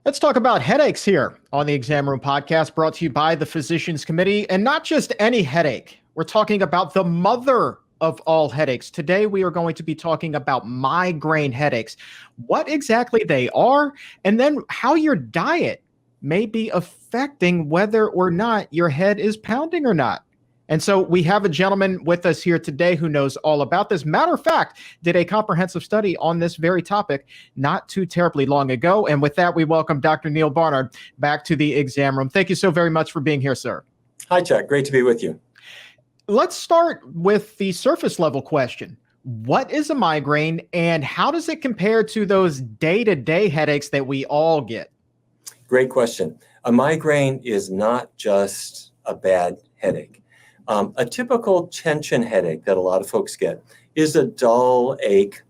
Let's talk about headaches here on the Exam Room Podcast, brought to you by the Physicians Committee. And not just any headache. We're talking about the mother of all headaches. Today, we are going to be talking about migraine headaches, what exactly they are, and then how your diet may be affecting whether or not your head is pounding or not. And so we have a gentleman with us here today who knows all about this. Matter of fact, did a comprehensive study on this very topic not too terribly long ago. And with that, we welcome Dr. Neal Barnard back to the exam room. Thank you so very much for being here, sir. Hi, Chuck. Great to be with you. Let's start with the surface level question. What is a migraine and how does it compare to those day-to-day headaches that we all get? Great question. A migraine is not just a bad headache. A typical tension headache that a lot of folks get is a dull ache.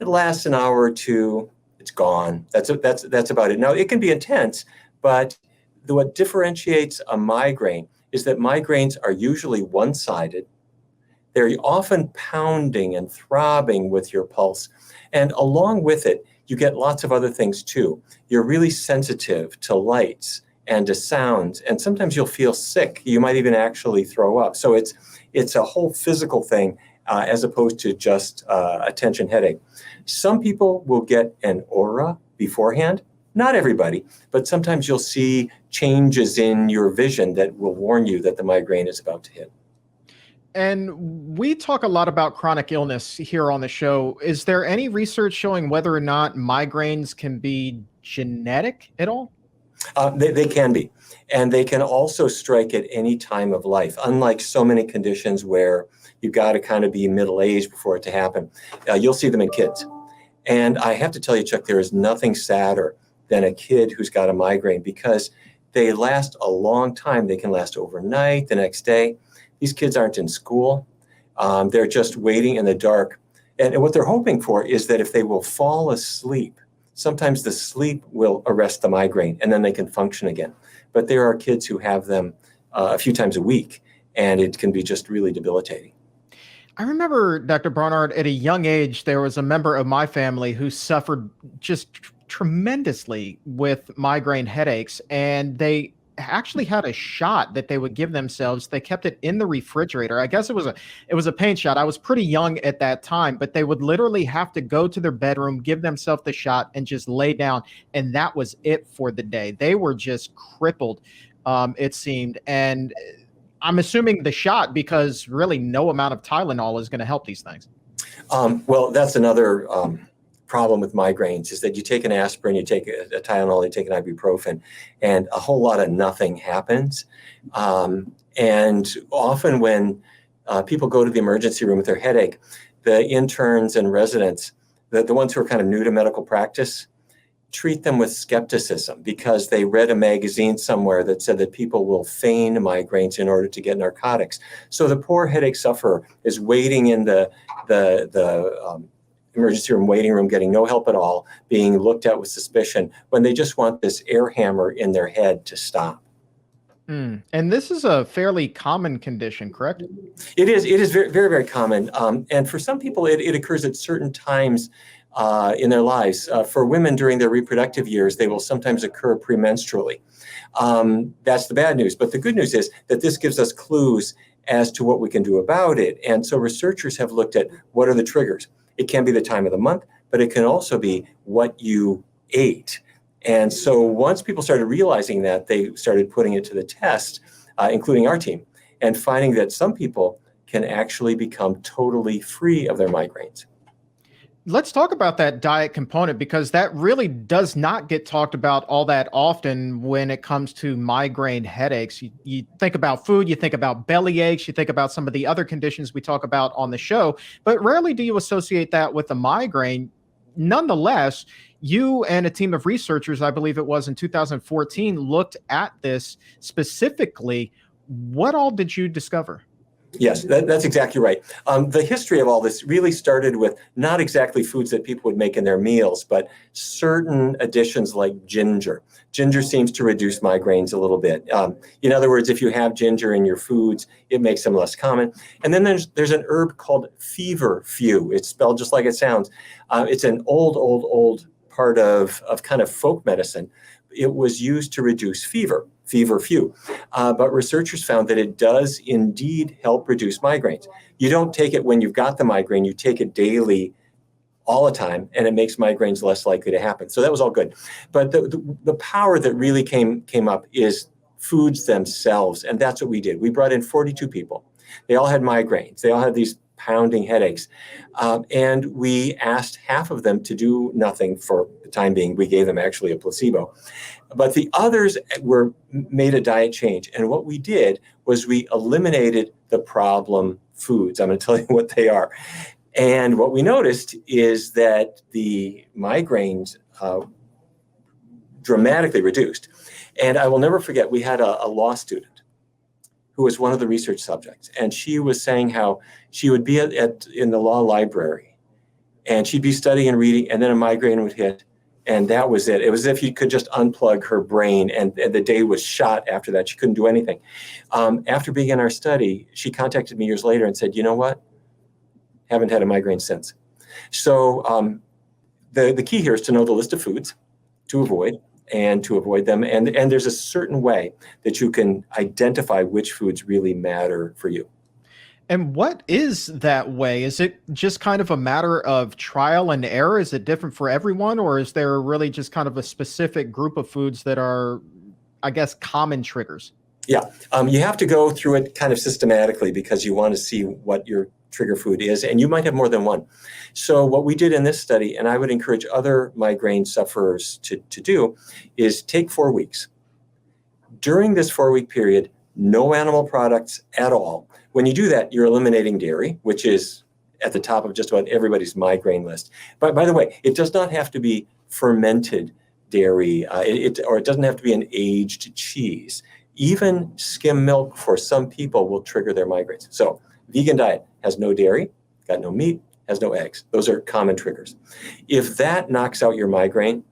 It lasts an hour or two. It's gone. That's about it. Now, it can be intense, but what differentiates a migraine is that migraines are usually one-sided. They're often pounding and throbbing with your pulse. And along with it, you get lots of other things too. You're really sensitive to lights and to sounds, and sometimes you'll feel sick. You might even actually throw up. So it's a whole physical thing as opposed to just a tension headache. Some people will get an aura beforehand. Not everybody, but sometimes you'll see changes in your vision that will warn you that the migraine is about to hit. And we talk a lot about chronic illness here on the show. Is there any research showing whether or not migraines can be genetic at all? They can be. And they can also strike at any time of life, unlike so many conditions where you've got to kind of be middle-aged before it to happen. You'll see them in kids. And I have to tell you, Chuck, there is nothing sadder than a kid who's got a migraine because they last a long time. They can last overnight, the next day. These kids aren't in school. They're just waiting in the dark. And what they're hoping for is that if they will fall asleep, sometimes the sleep will arrest the migraine and then they can function again. But there are kids who have them a few times a week, and it can be just really debilitating. I remember, Dr. Barnard, at a young age, there was a member of my family who suffered just tremendously with migraine headaches, and they actually had a shot that they would give themselves. They kept it in the refrigerator. I guess it was a pain shot. I was pretty young at that time, but they would literally have to go to their bedroom, give themselves the shot, and just lay down. And that was it for the day. They were just crippled, it seemed. And I'm assuming the shot, because really no amount of Tylenol is going to help these things. Well, that's another problem with migraines is that you take an aspirin, you take a Tylenol, you take an ibuprofen, and a whole lot of nothing happens. And often when people go to the emergency room with their headache, the interns and residents, the ones who are kind of new to medical practice, treat them with skepticism because they read a magazine somewhere that said that people will feign migraines in order to get narcotics. So the poor headache sufferer is waiting in the emergency room, waiting room, getting no help at all, being looked at with suspicion when they just want this air hammer in their head to stop. And this is a fairly common condition, correct? It is very, very, very common. And for some people, it occurs at certain times in their lives. For women during their reproductive years, they will sometimes occur premenstrually. That's the bad news. But the good news is that this gives us clues as to what we can do about it. And so researchers have looked at what are the triggers. It can be the time of the month, but it can also be what you ate. And so once people started realizing that, they started putting it to the test, including our team, and finding that some people can actually become totally free of their migraines. Let's talk about that diet component, because that really does not get talked about all that often when it comes to migraine headaches. You think about food, you think about belly aches, you think about some of the other conditions we talk about on the show, but rarely do you associate that with a migraine. Nonetheless, you and a team of researchers, I believe it was in 2014, looked at this specifically. What all did you discover? Yes, that's exactly right. The history of all this really started with not exactly foods that people would make in their meals, but certain additions like ginger. Ginger seems to reduce migraines a little bit. In other words, if you have ginger in your foods, it makes them less common. And then there's an herb called feverfew. It's spelled just like it sounds. It's an old part of kind of folk medicine. it was used to reduce fever few. But researchers found that it does indeed help reduce migraines. You don't take it when you've got the migraine, you take it daily all the time, and it makes migraines less likely to happen. So that was all good. But the power that really came up is foods themselves, and that's what we did. We brought in 42 people. They all had migraines. They all had these pounding headaches. And we asked half of them to do nothing for the time being. We gave them actually a placebo. But the others made a diet change. And what we did was we eliminated the problem foods. I'm going to tell you what they are. And what we noticed is that the migraines dramatically reduced. And I will never forget, we had a law student who was one of the research subjects. And she was saying how she would be in the law library and she'd be studying and reading, and then a migraine would hit. And that was it. It was as if you could just unplug her brain, and the day was shot after that. She couldn't do anything. After being in our study, she contacted me years later and said, you know what? Haven't had a migraine since. So the key here is to know the list of foods to avoid them. And there's a certain way that you can identify which foods really matter for you. And what is that way? Is it just kind of a matter of trial and error? Is it different for everyone? Or is there really just kind of a specific group of foods that are, I guess, common triggers? Yeah, you have to go through it kind of systematically because you want to see what your trigger food is, and you might have more than one. So what we did in this study, and I would encourage other migraine sufferers to do, is take 4 weeks. During this 4-week period, no animal products at all. When you do that, you're eliminating dairy, which is at the top of just about everybody's migraine list. But by the way, it does not have to be fermented dairy, or it doesn't have to be an aged cheese. Even skim milk for some people will trigger their migraines. So vegan diet has no dairy, got no meat, has no eggs. Those are common triggers. If that knocks out your migraines,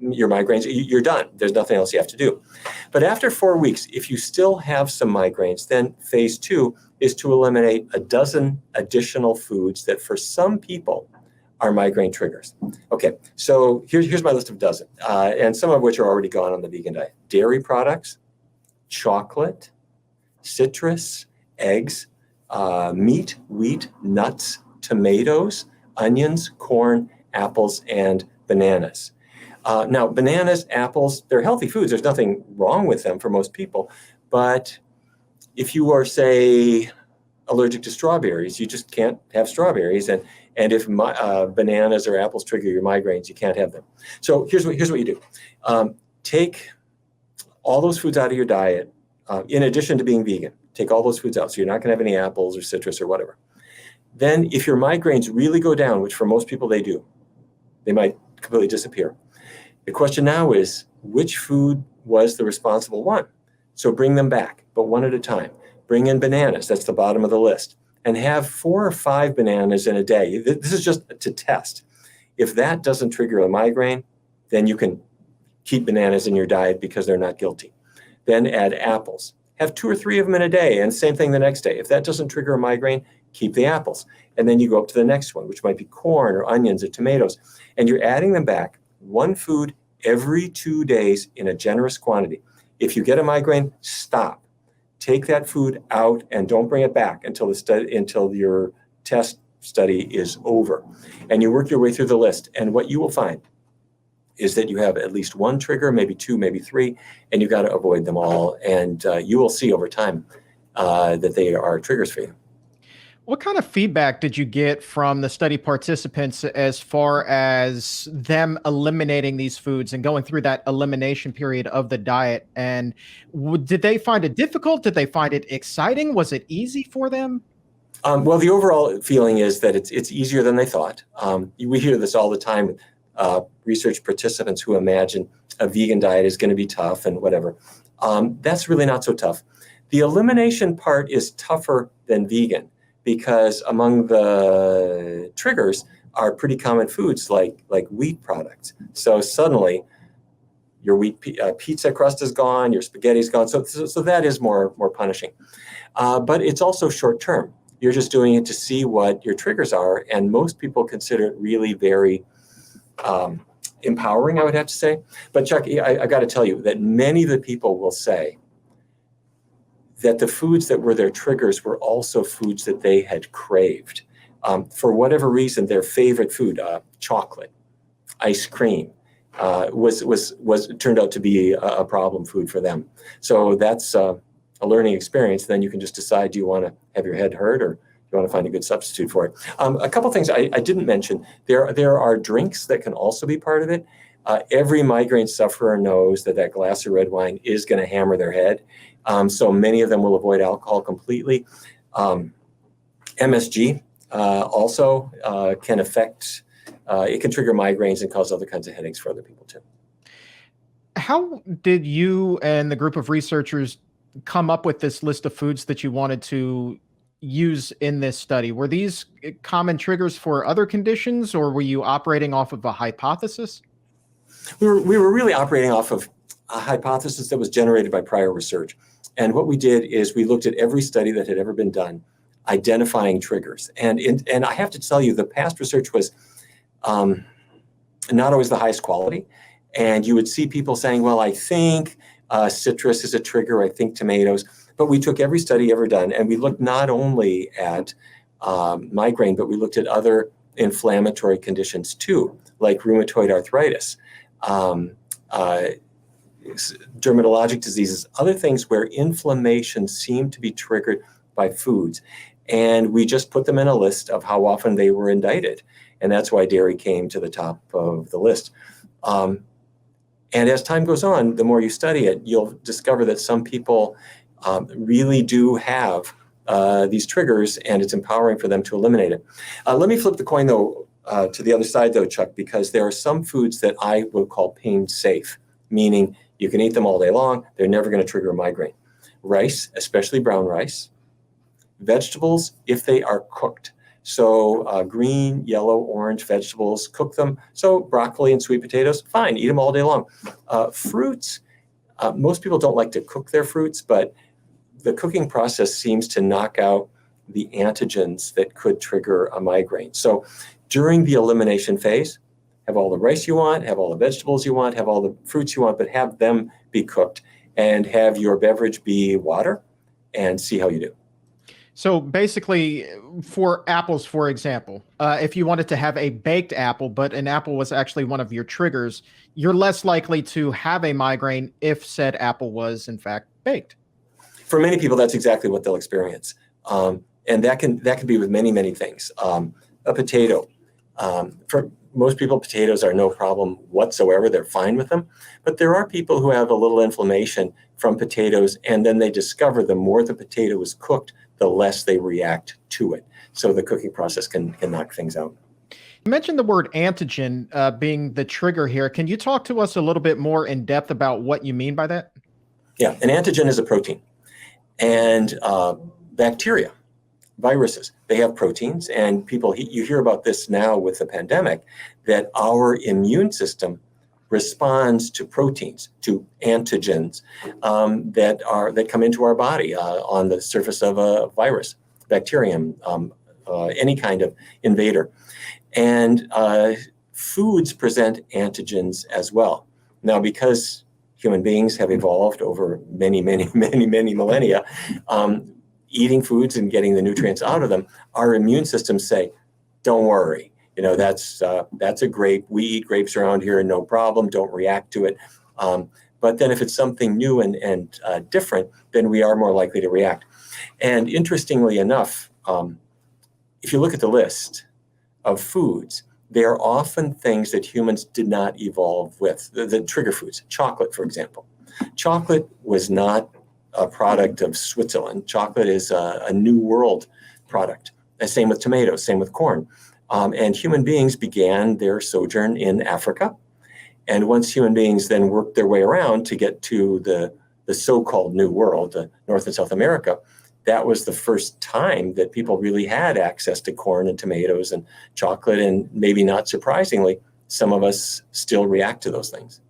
you're done. There's nothing else you have to do. But after 4 weeks, if you still have some migraines, then phase 2 is to eliminate a dozen additional foods that for some people are migraine triggers. Okay, so here's my list of dozen, and some of which are already gone on the vegan diet. Dairy products, chocolate, citrus, eggs, meat, wheat, nuts, tomatoes, onions, corn, apples, and bananas. Now, bananas, apples, they're healthy foods. There's nothing wrong with them for most people. But if you are, say, allergic to strawberries, you just can't have strawberries. And if bananas or apples trigger your migraines, you can't have them. So here's what you do. Take all those foods out of your diet, in addition to being vegan. Take all those foods out. So you're not going to have any apples or citrus or whatever. Then if your migraines really go down, which for most people they do, they might completely disappear. The question now is, which food was the responsible one? So bring them back, but one at a time. Bring in bananas, that's the bottom of the list, and have 4 or 5 bananas in a day. This is just to test. If that doesn't trigger a migraine, then you can keep bananas in your diet because they're not guilty. Then add apples. Have 2 or 3 of them in a day, and same thing the next day. If that doesn't trigger a migraine, keep the apples. And then you go up to the next one, which might be corn or onions or tomatoes. And you're adding them back, one food every 2 days in a generous quantity. If you get a migraine, stop. Take that food out and don't bring it back until your test study is over. And you work your way through the list. And what you will find is that you have at least one trigger, maybe 2, maybe 3, and you got to avoid them all. And you will see over time that they are triggers for you. What kind of feedback did you get from the study participants as far as them eliminating these foods and going through that elimination period of the diet? And did they find it difficult? Did they find it exciting? Was it easy for them? Well, the overall feeling is that it's easier than they thought. We hear this all the time. Research participants who imagine a vegan diet is going to be tough and whatever. That's really not so tough. The elimination part is tougher than vegan, because among the triggers are pretty common foods like wheat products. So suddenly your wheat pizza crust is gone, your spaghetti's gone. So that is more punishing. But it's also short term. You're just doing it to see what your triggers are. And most people consider it really very empowering, I would have to say. But Chuck, I got to tell you that many of the people will say that the foods that were their triggers were also foods that they had craved. For whatever reason, their favorite food, chocolate, ice cream, was turned out to be a problem food for them. So that's a learning experience. Then you can just decide, do you want to have your head hurt, or you want to find a good substitute for it? A couple things I didn't mention. There are drinks that can also be part of it. Every migraine sufferer knows that glass of red wine is going to hammer their head. So many of them will avoid alcohol completely. MSG also can affect, it can trigger migraines and cause other kinds of headaches for other people too. How did you and the group of researchers come up with this list of foods that you wanted to use in this study? Were these common triggers for other conditions, or were you operating off of a hypothesis? We were really operating off of a hypothesis that was generated by prior research. And what we did is we looked at every study that had ever been done, identifying triggers. And I have to tell you, the past research was not always the highest quality. And you would see people saying, well, I think citrus is a trigger, I think tomatoes. But we took every study ever done, and we looked not only at migraine, but we looked at other inflammatory conditions too, like rheumatoid arthritis, dermatologic diseases, other things where inflammation seemed to be triggered by foods. And we just put them in a list of how often they were indicted. And that's why dairy came to the top of the list. And as time goes on, the more you study it, you'll discover that some people really do have these triggers, and it's empowering for them to eliminate it. Let me flip the coin, though, to the other side, though, Chuck, because there are some foods that I will call pain safe, meaning you can eat them all day long. They're never going to trigger a migraine. Rice, especially brown rice. Vegetables, if they are cooked. So green, yellow, orange vegetables, cook them. So broccoli and sweet potatoes, fine, eat them all day long. Fruits, most people don't like to cook their fruits, but the cooking process seems to knock out the antigens that could trigger a migraine. So during the elimination phase, have all the rice you want, have all the vegetables you want, have all the fruits you want, but have them be cooked, and have your beverage be water, and see how you do. So basically, for apples, for example, if you wanted to have a baked apple, but an apple was actually one of your triggers, you're less likely to have a migraine if said apple was, in fact, baked. For many people, that's exactly what they'll experience. And that can be with many, many things. A potato. For most people, potatoes are no problem whatsoever. They're fine with them. But there are people who have a little inflammation from potatoes, and then they discover the more the potato is cooked, the less they react to it. So the cooking process can knock things out. You mentioned the word antigen being the trigger here. Can you talk to us a little bit more in depth about what you mean by that? Yeah, an antigen is a protein. And bacteria, viruses, they have proteins. And you hear about this now with the pandemic, that our immune system responds to proteins, to antigens that come into our body on the surface of a virus, bacterium, any kind of invader. And foods present antigens as well. Now, because human beings have evolved over many, many, many, many millennia, eating foods and getting the nutrients out of them, our immune systems say, don't worry. That's a grape. We eat grapes around here, no problem. Don't react to it. But then if it's something new and different, then we are more likely to react. And interestingly enough, if you look at the list of foods, they are often things that humans did not evolve with. The trigger foods, chocolate, for example. Chocolate was not a product of Switzerland. Chocolate is a New World product. Same with tomatoes, same with corn. And human beings began their sojourn in Africa. And once human beings then worked their way around to get to the so-called New World, North and South America, that was the first time that people really had access to corn and tomatoes and chocolate. And maybe not surprisingly, some of us still react to those things.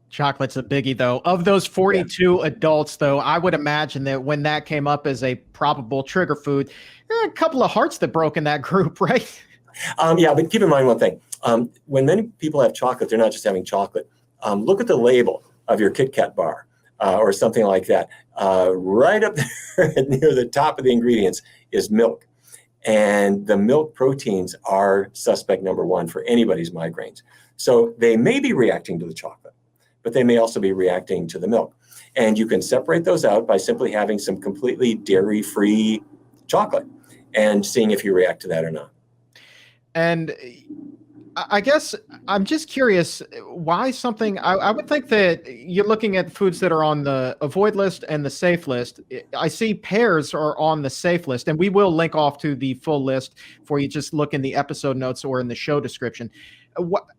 Chocolate's a biggie, though. Of those 42 adults, though, I would imagine that when that came up as a probable trigger food, there are a couple of hearts that broke in that group, right? Yeah, but keep in mind one thing. When many people have chocolate, they're not just having chocolate. Look at the label of your Kit Kat bar or something like that. Right up there near the top of the ingredients is milk. And the milk proteins are suspect number one for anybody's migraines. So they may be reacting to the chocolate, but they may also be reacting to the milk. And you can separate those out by simply having some completely dairy-free chocolate and seeing if you react to that or not. And I guess I'm just curious why something. I would think that you're looking at foods that are on the avoid list and the safe list. I see pears are on the safe list, and we will link off to the full list for you. Just look in the episode notes or in the show description.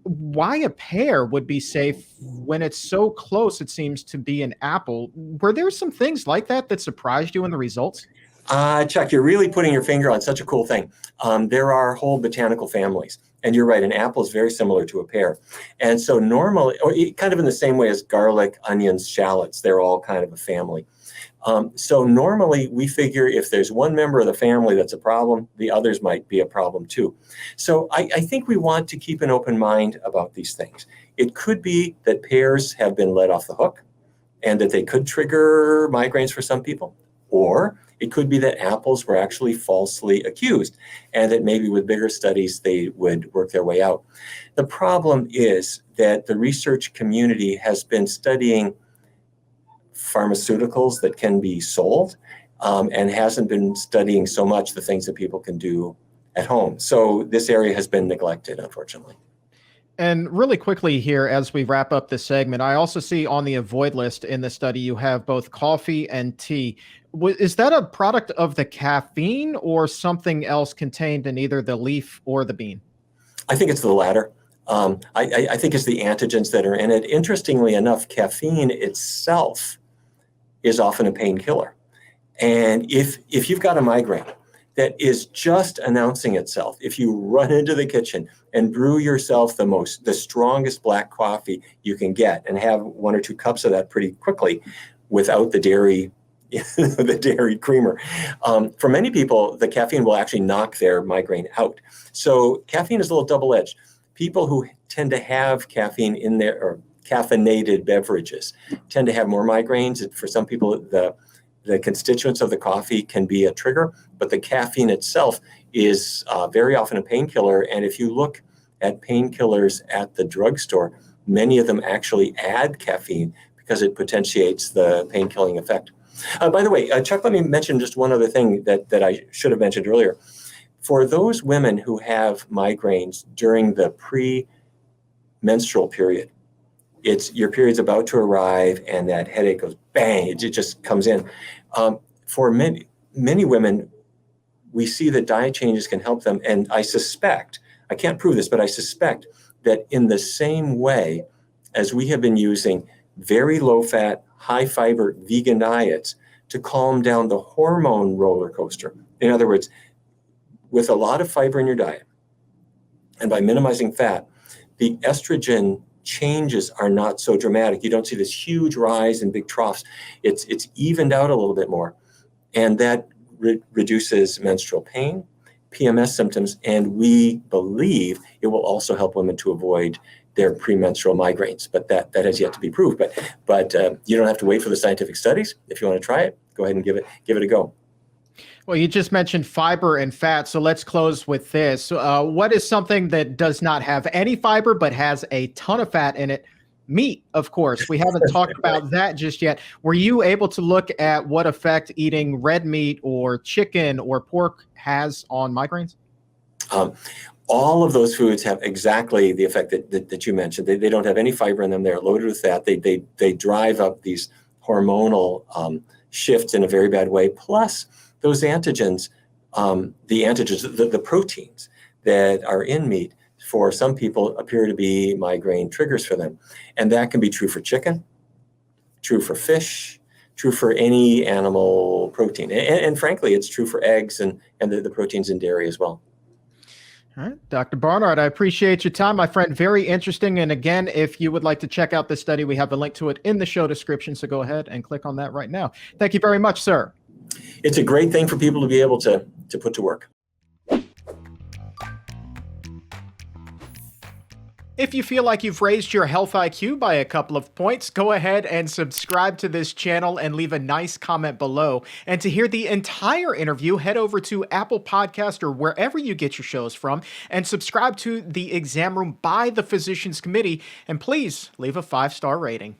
Why a pear would be safe when it's so close? It seems to be an apple. Were there some things like that surprised you in the results? Chuck, you're really putting your finger on such a cool thing. There are whole botanical families. And you're right, an apple is very similar to a pear. And so normally, or kind of in the same way as garlic, onions, shallots, they're all kind of a family. So normally we figure if there's one member of the family that's a problem, the others might be a problem too. So I think we want to keep an open mind about these things. It could be that pears have been let off the hook and that they could trigger migraines for some people. Or it could be that apples were actually falsely accused and that maybe with bigger studies, they would work their way out. The problem is that the research community has been studying pharmaceuticals that can be sold and hasn't been studying so much the things that people can do at home. So this area has been neglected, unfortunately. And really quickly here, as we wrap up this segment, I also see on the avoid list in the study, you have both coffee and tea. Is that a product of the caffeine or something else contained in either the leaf or the bean? I think it's the latter. I think it's the antigens that are in it. Interestingly enough, caffeine itself is often a painkiller. And if you've got a migraine that is just announcing itself, if you run into the kitchen and brew yourself the strongest black coffee you can get and have 1 or 2 cups of that pretty quickly without the dairy the dairy creamer. For many people, the caffeine will actually knock their migraine out. So caffeine is a little double-edged. People who tend to have caffeine in their, or caffeinated beverages, tend to have more migraines. For some people, the constituents of the coffee can be a trigger, but the caffeine itself is very often a painkiller. And if you look at painkillers at the drugstore, many of them actually add caffeine because it potentiates the pain-killing effect. By the way, Chuck, let me mention just one other thing that I should have mentioned earlier. For those women who have migraines during the pre-menstrual period, it's your period's about to arrive and that headache goes bang, it just comes in. For many women, we see that diet changes can help them. And I suspect, I can't prove this, but I suspect that in the same way as we have been using very low-fat, high-fiber vegan diets to calm down the hormone roller coaster. In other words, with a lot of fiber in your diet and by minimizing fat, the estrogen changes are not so dramatic. You don't see this huge rise in big troughs. It's evened out a little bit more. And that reduces menstrual pain, PMS symptoms, and we believe it will also help women to avoid their premenstrual migraines, but that has yet to be proved. But you don't have to wait for the scientific studies. If you want to try it, go ahead and give it a go. Well, you just mentioned fiber and fat, so let's close with this. What is something that does not have any fiber but has a ton of fat in it? Meat, of course. We haven't talked about that just yet. Were you able to look at what effect eating red meat or chicken or pork has on migraines? All of those foods have exactly the effect that you mentioned. They don't have any fiber in them. They're loaded with fat. They drive up these hormonal shifts in a very bad way. Plus, those antigens, the proteins that are in meat, for some people appear to be migraine triggers for them. And that can be true for chicken, true for fish, true for any animal protein. And frankly, it's true for eggs and the proteins in dairy as well. All right, Dr. Barnard, I appreciate your time, my friend. Very interesting. And again, if you would like to check out this study, we have a link to it in the show description. So go ahead and click on that right now. Thank you very much, sir. It's a great thing for people to be able to put to work. If you feel like you've raised your health IQ by a couple of points, go ahead and subscribe to this channel and leave a nice comment below. And to hear the entire interview, head over to Apple Podcast or wherever you get your shows from and subscribe to The Exam Room by the Physicians Committee. And please leave a 5-star rating.